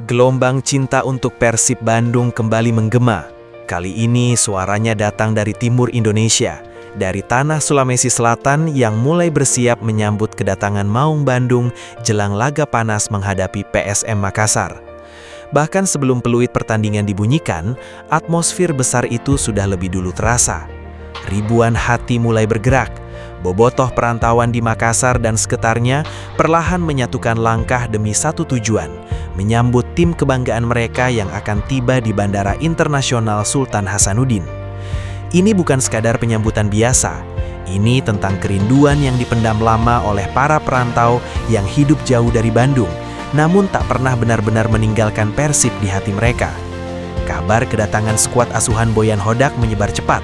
Gelombang cinta untuk Persib Bandung kembali menggema. Kali ini suaranya datang dari timur Indonesia, dari tanah Sulawesi Selatan yang mulai bersiap menyambut kedatangan Maung Bandung jelang laga panas menghadapi PSM Makassar. Bahkan sebelum peluit pertandingan dibunyikan, atmosfer besar itu sudah lebih dulu terasa. Ribuan hati mulai bergerak. Bobotoh perantauan di Makassar dan sekitarnya perlahan menyatukan langkah demi satu tujuan, menyambut tim kebanggaan mereka yang akan tiba di Bandara Internasional Sultan Hasanuddin. Ini bukan sekadar penyambutan biasa, ini tentang kerinduan yang dipendam lama oleh para perantau yang hidup jauh dari Bandung, namun tak pernah benar-benar meninggalkan Persib di hati mereka. Kabar kedatangan skuad asuhan Boyan Hodak menyebar cepat.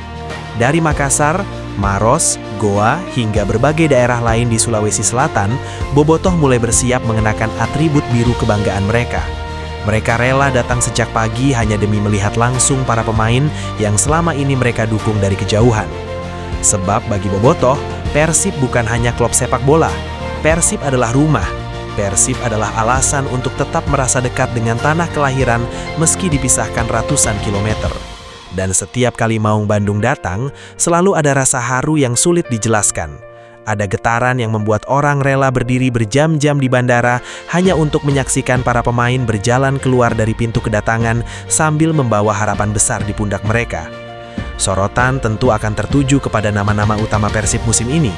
Dari Makassar, Maros, Goa, hingga berbagai daerah lain di Sulawesi Selatan, bobotoh mulai bersiap mengenakan atribut biru kebanggaan mereka. Mereka rela datang sejak pagi hanya demi melihat langsung para pemain yang selama ini mereka dukung dari kejauhan. Sebab bagi bobotoh, Persib bukan hanya klub sepak bola. Persib adalah rumah. Persib adalah alasan untuk tetap merasa dekat dengan tanah kelahiran meski dipisahkan ratusan kilometer. Dan setiap kali Maung Bandung datang, selalu ada rasa haru yang sulit dijelaskan. Ada getaran yang membuat orang rela berdiri berjam-jam di bandara hanya untuk menyaksikan para pemain berjalan keluar dari pintu kedatangan sambil membawa harapan besar di pundak mereka. Sorotan tentu akan tertuju kepada nama-nama utama Persib musim ini.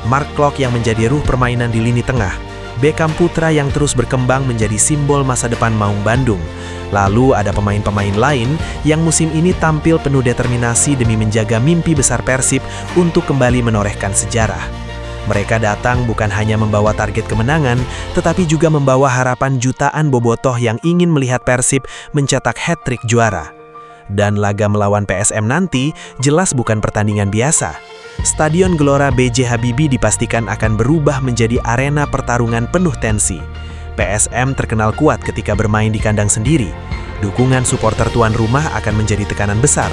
Mark Klok yang menjadi ruh permainan di lini tengah, Beckham Putra yang terus berkembang menjadi simbol masa depan Maung Bandung. Lalu ada pemain-pemain lain yang musim ini tampil penuh determinasi demi menjaga mimpi besar Persib untuk kembali menorehkan sejarah. Mereka datang bukan hanya membawa target kemenangan, tetapi juga membawa harapan jutaan bobotoh yang ingin melihat Persib mencetak hat-trick juara. Dan laga melawan PSM nanti jelas bukan pertandingan biasa. Stadion Gelora B.J. Habibie dipastikan akan berubah menjadi arena pertarungan penuh tensi. PSM terkenal kuat ketika bermain di kandang sendiri. Dukungan supporter tuan rumah akan menjadi tekanan besar.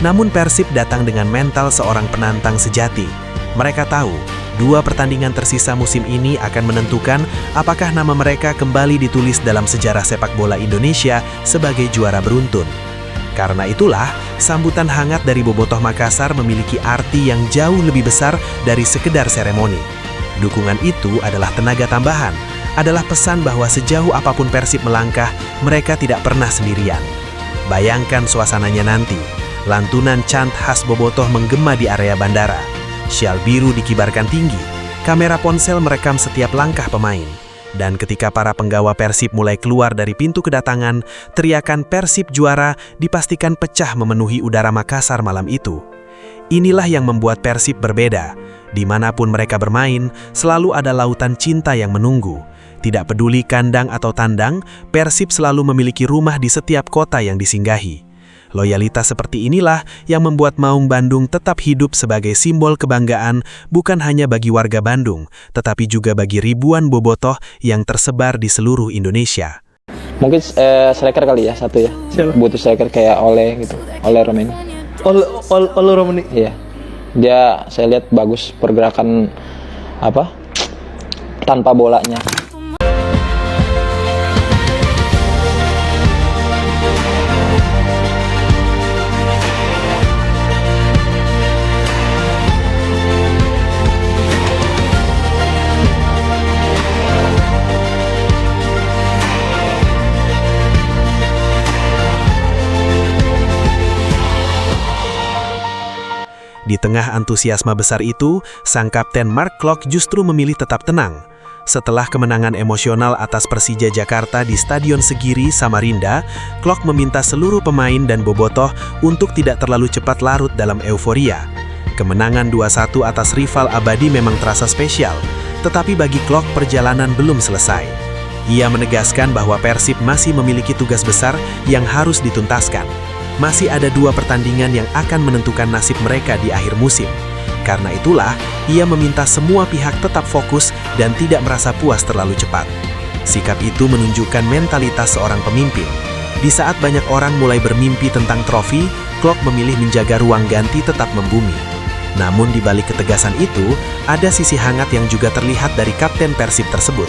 Namun Persib datang dengan mental seorang penantang sejati. Mereka tahu, 2 pertandingan tersisa musim ini akan menentukan apakah nama mereka kembali ditulis dalam sejarah sepak bola Indonesia sebagai juara beruntun. Karena itulah, sambutan hangat dari bobotoh Makassar memiliki arti yang jauh lebih besar dari sekedar seremoni. Dukungan itu adalah tenaga tambahan, adalah pesan bahwa sejauh apapun Persib melangkah, mereka tidak pernah sendirian. Bayangkan suasananya nanti, lantunan chant khas bobotoh menggema di area bandara. Syal biru dikibarkan tinggi, kamera ponsel merekam setiap langkah pemain. Dan ketika para penggawa Persib mulai keluar dari pintu kedatangan, teriakan Persib juara dipastikan pecah memenuhi udara Makassar malam itu. Inilah yang membuat Persib berbeda. Dimanapun mereka bermain, selalu ada lautan cinta yang menunggu. Tidak peduli kandang atau tandang, Persib selalu memiliki rumah di setiap kota yang disinggahi. Loyalitas seperti inilah yang membuat Maung Bandung tetap hidup sebagai simbol kebanggaan bukan hanya bagi warga Bandung, tetapi juga bagi ribuan bobotoh yang tersebar di seluruh Indonesia. Mungkin striker kali ya, satu ya. Siapa? Butuh striker kayak Ole gitu, Ole Romeni. Ole Romeni. Iya, dia saya lihat bagus pergerakan tanpa bolanya. Di tengah antusiasme besar itu, sang kapten Mark Klok justru memilih tetap tenang. Setelah kemenangan emosional atas Persija Jakarta di Stadion Segiri, Samarinda, Klok meminta seluruh pemain dan bobotoh untuk tidak terlalu cepat larut dalam euforia. Kemenangan 2-1 atas rival abadi memang terasa spesial, tetapi bagi Klok perjalanan belum selesai. Ia menegaskan bahwa Persib masih memiliki tugas besar yang harus dituntaskan. Masih ada 2 pertandingan yang akan menentukan nasib mereka di akhir musim. Karena itulah, ia meminta semua pihak tetap fokus dan tidak merasa puas terlalu cepat. Sikap itu menunjukkan mentalitas seorang pemimpin. Di saat banyak orang mulai bermimpi tentang trofi, Klok memilih menjaga ruang ganti tetap membumi. Namun di balik ketegasan itu, ada sisi hangat yang juga terlihat dari kapten Persib tersebut.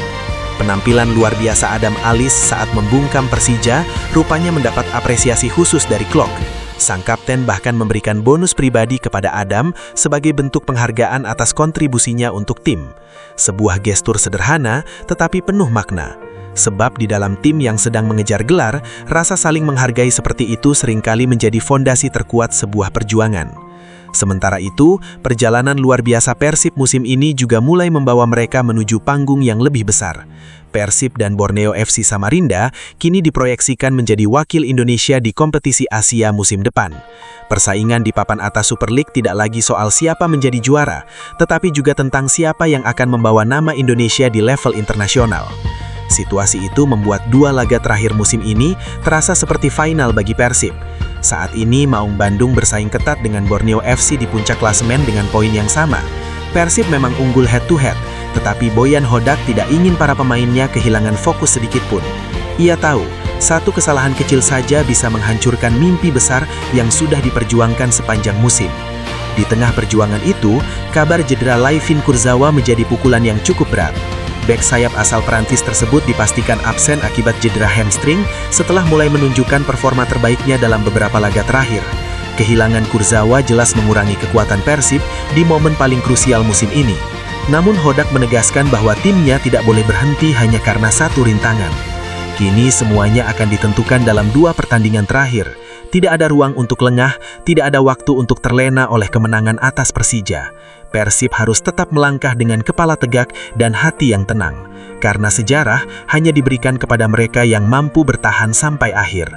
Penampilan luar biasa Adam Alis saat membungkam Persija rupanya mendapat apresiasi khusus dari Klok. Sang kapten bahkan memberikan bonus pribadi kepada Adam sebagai bentuk penghargaan atas kontribusinya untuk tim. Sebuah gestur sederhana tetapi penuh makna. Sebab di dalam tim yang sedang mengejar gelar, rasa saling menghargai seperti itu seringkali menjadi fondasi terkuat sebuah perjuangan. Sementara itu, perjalanan luar biasa Persib musim ini juga mulai membawa mereka menuju panggung yang lebih besar. Persib dan Borneo FC Samarinda kini diproyeksikan menjadi wakil Indonesia di kompetisi Asia musim depan. Persaingan di papan atas Super League tidak lagi soal siapa menjadi juara, tetapi juga tentang siapa yang akan membawa nama Indonesia di level internasional. Situasi itu membuat dua laga terakhir musim ini terasa seperti final bagi Persib. Saat ini Maung Bandung bersaing ketat dengan Borneo FC di puncak klasemen dengan poin yang sama. Persib memang unggul head to head, tetapi Boyan Hodak tidak ingin para pemainnya kehilangan fokus sedikit pun. Ia tahu, satu kesalahan kecil saja bisa menghancurkan mimpi besar yang sudah diperjuangkan sepanjang musim. Di tengah perjuangan itu, kabar cedera Layvin Kurzawa menjadi pukulan yang cukup berat. Bek sayap asal Perancis tersebut dipastikan absen akibat cedera hamstring setelah mulai menunjukkan performa terbaiknya dalam beberapa laga terakhir. Kehilangan Kurzawa jelas mengurangi kekuatan Persib di momen paling krusial musim ini. Namun Hodak menegaskan bahwa timnya tidak boleh berhenti hanya karena satu rintangan. Kini semuanya akan ditentukan dalam dua pertandingan terakhir. Tidak ada ruang untuk lengah, tidak ada waktu untuk terlena oleh kemenangan atas Persija. Persib harus tetap melangkah dengan kepala tegak dan hati yang tenang, karena sejarah hanya diberikan kepada mereka yang mampu bertahan sampai akhir.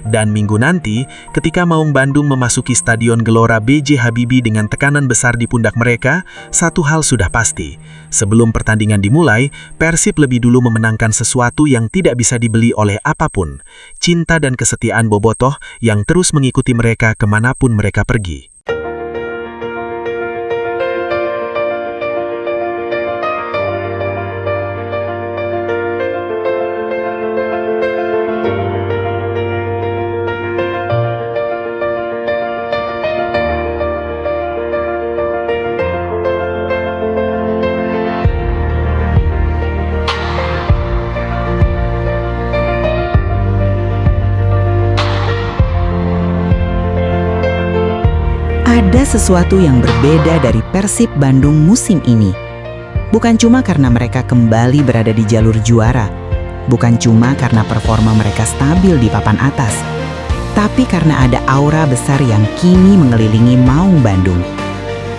Dan minggu nanti, ketika Maung Bandung memasuki Stadion Gelora B.J. Habibie dengan tekanan besar di pundak mereka, satu hal sudah pasti. Sebelum pertandingan dimulai, Persib lebih dulu memenangkan sesuatu yang tidak bisa dibeli oleh apapun. Cinta dan kesetiaan Bobotoh yang terus mengikuti mereka kemanapun mereka pergi. Ada sesuatu yang berbeda dari Persib Bandung musim ini. Bukan cuma karena mereka kembali berada di jalur juara, bukan cuma karena performa mereka stabil di papan atas, tapi karena ada aura besar yang kini mengelilingi Maung Bandung.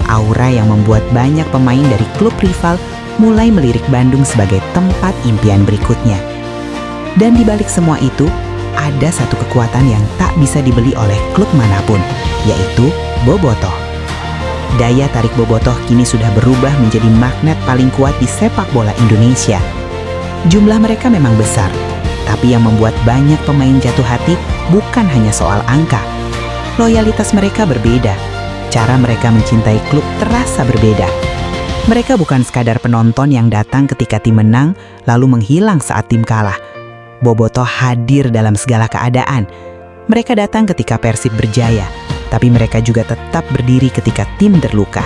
Aura yang membuat banyak pemain dari klub rival mulai melirik Bandung sebagai tempat impian berikutnya. Dan di balik semua itu, ada satu kekuatan yang tak bisa dibeli oleh klub manapun, yaitu Bobotoh. Daya tarik Bobotoh kini sudah berubah menjadi magnet paling kuat di sepak bola Indonesia. Jumlah mereka memang besar, tapi yang membuat banyak pemain jatuh hati bukan hanya soal angka. Loyalitas mereka berbeda, cara mereka mencintai klub terasa berbeda. Mereka bukan sekadar penonton yang datang ketika tim menang lalu menghilang saat tim kalah. Bobotoh hadir dalam segala keadaan. Mereka datang ketika Persib berjaya, tapi mereka juga tetap berdiri ketika tim terluka.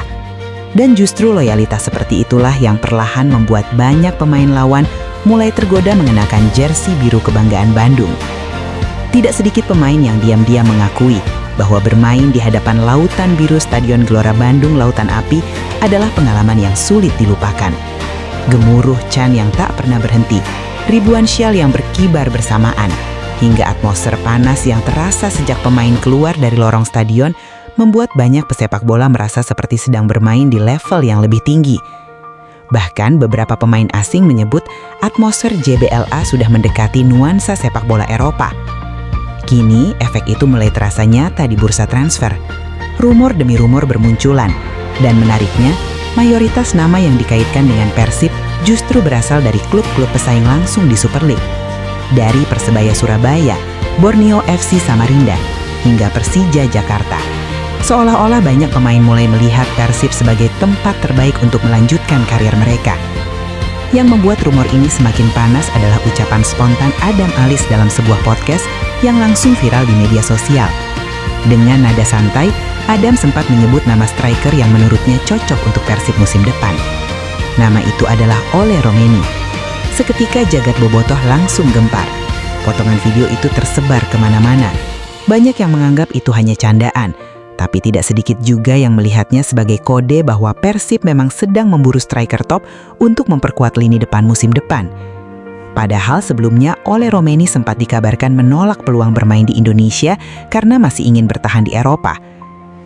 Dan justru loyalitas seperti itulah yang perlahan membuat banyak pemain lawan mulai tergoda mengenakan jersey biru kebanggaan Bandung. Tidak sedikit pemain yang diam-diam mengakui bahwa bermain di hadapan lautan biru Stadion Gelora Bandung Lautan Api adalah pengalaman yang sulit dilupakan. Gemuruh can yang tak pernah berhenti, ribuan syal yang berkibar bersamaan, hingga atmosfer panas yang terasa sejak pemain keluar dari lorong stadion membuat banyak pesepak bola merasa seperti sedang bermain di level yang lebih tinggi. Bahkan beberapa pemain asing menyebut atmosfer JBLA sudah mendekati nuansa sepak bola Eropa. Kini efek itu mulai terasa nyata di bursa transfer. Rumor demi rumor bermunculan, dan menariknya, mayoritas nama yang dikaitkan dengan Persib justru berasal dari klub-klub pesaing langsung di Super League. Dari Persebaya Surabaya, Borneo FC Samarinda, hingga Persija Jakarta. Seolah-olah banyak pemain mulai melihat Persib sebagai tempat terbaik untuk melanjutkan karir mereka. Yang membuat rumor ini semakin panas adalah ucapan spontan Adam Alis dalam sebuah podcast yang langsung viral di media sosial. Dengan nada santai, Adam sempat menyebut nama striker yang menurutnya cocok untuk Persib musim depan. Nama itu adalah Ole Romeni. Seketika jagat bobotoh langsung gempar. Potongan video itu tersebar kemana-mana. Banyak yang menganggap itu hanya candaan, tapi tidak sedikit juga yang melihatnya sebagai kode bahwa Persib memang sedang memburu striker top untuk memperkuat lini depan musim depan. Padahal sebelumnya Ole Romeni sempat dikabarkan menolak peluang bermain di Indonesia karena masih ingin bertahan di Eropa.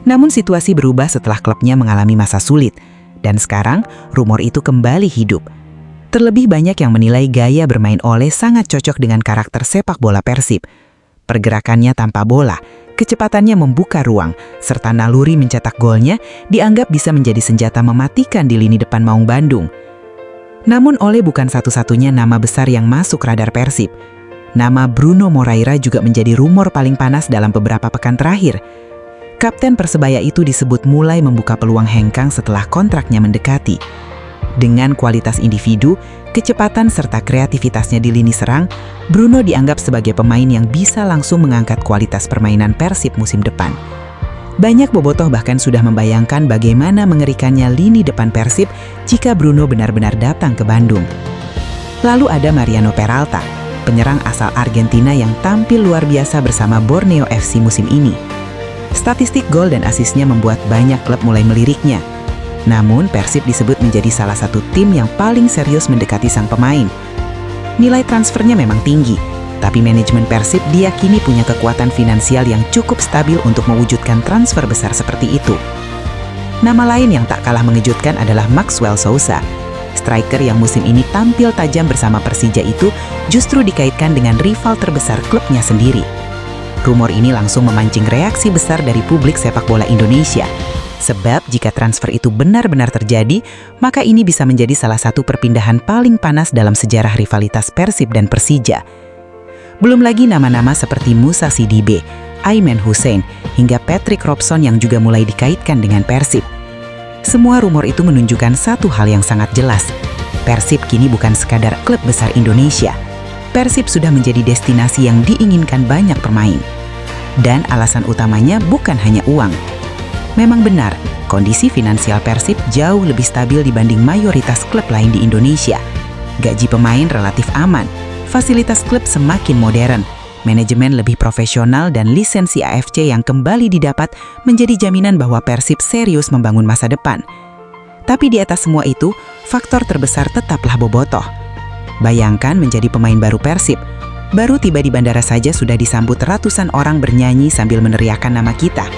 Namun situasi berubah setelah klubnya mengalami masa sulit, dan sekarang rumor itu kembali hidup. Terlebih banyak yang menilai gaya bermain Ole sangat cocok dengan karakter sepak bola Persib. Pergerakannya tanpa bola, kecepatannya membuka ruang, serta naluri mencetak golnya dianggap bisa menjadi senjata mematikan di lini depan Maung Bandung. Namun Ole bukan satu-satunya nama besar yang masuk radar Persib. Nama Bruno Moraira juga menjadi rumor paling panas dalam beberapa pekan terakhir. Kapten Persebaya itu disebut mulai membuka peluang hengkang setelah kontraknya mendekati. Dengan kualitas individu, kecepatan serta kreativitasnya di lini serang, Bruno dianggap sebagai pemain yang bisa langsung mengangkat kualitas permainan Persib musim depan. Banyak bobotoh bahkan sudah membayangkan bagaimana mengerikannya lini depan Persib jika Bruno benar-benar datang ke Bandung. Lalu ada Mariano Peralta, penyerang asal Argentina yang tampil luar biasa bersama Borneo FC musim ini. Statistik gol dan asisnya membuat banyak klub mulai meliriknya. Namun Persib disebut menjadi salah satu tim yang paling serius mendekati sang pemain. Nilai transfernya memang tinggi, tapi manajemen Persib diyakini punya kekuatan finansial yang cukup stabil untuk mewujudkan transfer besar seperti itu. Nama lain yang tak kalah mengejutkan adalah Maxwell Sousa. Striker yang musim ini tampil tajam bersama Persija itu justru dikaitkan dengan rival terbesar klubnya sendiri. Rumor ini langsung memancing reaksi besar dari publik sepak bola Indonesia. Sebab jika transfer itu benar-benar terjadi, maka ini bisa menjadi salah satu perpindahan paling panas dalam sejarah rivalitas Persib dan Persija. Belum lagi nama-nama seperti Musa Sidibe, Aiman Hussein, hingga Patrick Robson yang juga mulai dikaitkan dengan Persib. Semua rumor itu menunjukkan satu hal yang sangat jelas. Persib kini bukan sekadar klub besar Indonesia. Persib sudah menjadi destinasi yang diinginkan banyak pemain. Dan alasan utamanya bukan hanya uang. Memang benar, kondisi finansial Persib jauh lebih stabil dibanding mayoritas klub lain di Indonesia. Gaji pemain relatif aman, fasilitas klub semakin modern, manajemen lebih profesional, dan lisensi AFC yang kembali didapat menjadi jaminan bahwa Persib serius membangun masa depan. Tapi di atas semua itu, faktor terbesar tetaplah bobotoh. Bayangkan menjadi pemain baru Persib. Baru tiba di bandara saja sudah disambut ratusan orang bernyanyi sambil meneriakkan nama kita.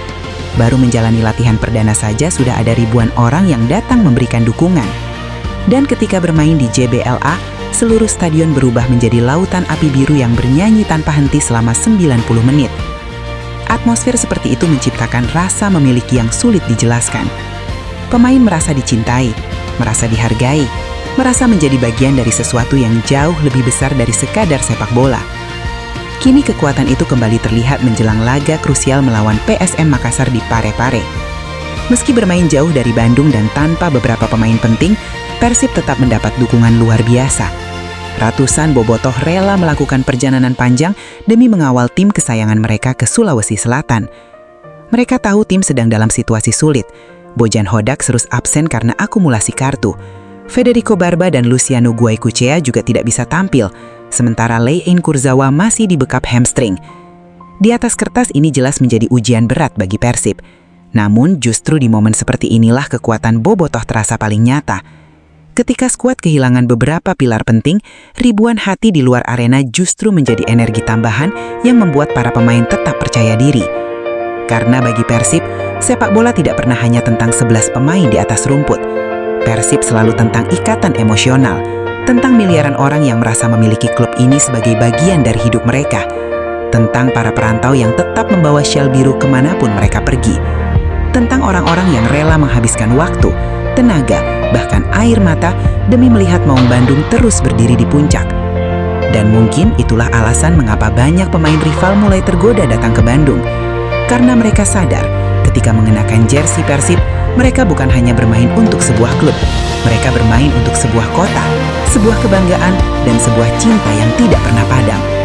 Baru menjalani latihan perdana saja sudah ada ribuan orang yang datang memberikan dukungan. Dan ketika bermain di JBLA, seluruh stadion berubah menjadi lautan api biru yang bernyanyi tanpa henti selama 90 menit. Atmosfer seperti itu menciptakan rasa memiliki yang sulit dijelaskan. Pemain merasa dicintai, merasa dihargai, merasa menjadi bagian dari sesuatu yang jauh lebih besar dari sekadar sepak bola. Kini kekuatan itu kembali terlihat menjelang laga krusial melawan PSM Makassar di Parepare. Meski bermain jauh dari Bandung dan tanpa beberapa pemain penting, Persib tetap mendapat dukungan luar biasa. Ratusan bobotoh rela melakukan perjalanan panjang demi mengawal tim kesayangan mereka ke Sulawesi Selatan. Mereka tahu tim sedang dalam situasi sulit. Bojan Hodak terus absen karena akumulasi kartu. Federico Barba dan Luciano Guaicucea juga tidak bisa tampil, sementara Lein Kurzawa masih dibekap hamstring. Di atas kertas ini jelas menjadi ujian berat bagi Persib. Namun justru di momen seperti inilah kekuatan bobotoh terasa paling nyata. Ketika skuad kehilangan beberapa pilar penting, ribuan hati di luar arena justru menjadi energi tambahan yang membuat para pemain tetap percaya diri. Karena bagi Persib, sepak bola tidak pernah hanya tentang 11 pemain di atas rumput. Persib selalu tentang ikatan emosional, tentang miliaran orang yang merasa memiliki klub ini sebagai bagian dari hidup mereka, tentang para perantau yang tetap membawa syal biru kemanapun mereka pergi, tentang orang-orang yang rela menghabiskan waktu, tenaga, bahkan air mata demi melihat Maung Bandung terus berdiri di puncak. Dan mungkin itulah alasan mengapa banyak pemain rival mulai tergoda datang ke Bandung. Karena mereka sadar, ketika mengenakan jersey Persib, mereka bukan hanya bermain untuk sebuah klub. Mereka bermain untuk sebuah kota, sebuah kebanggaan, dan sebuah cinta yang tidak pernah padam.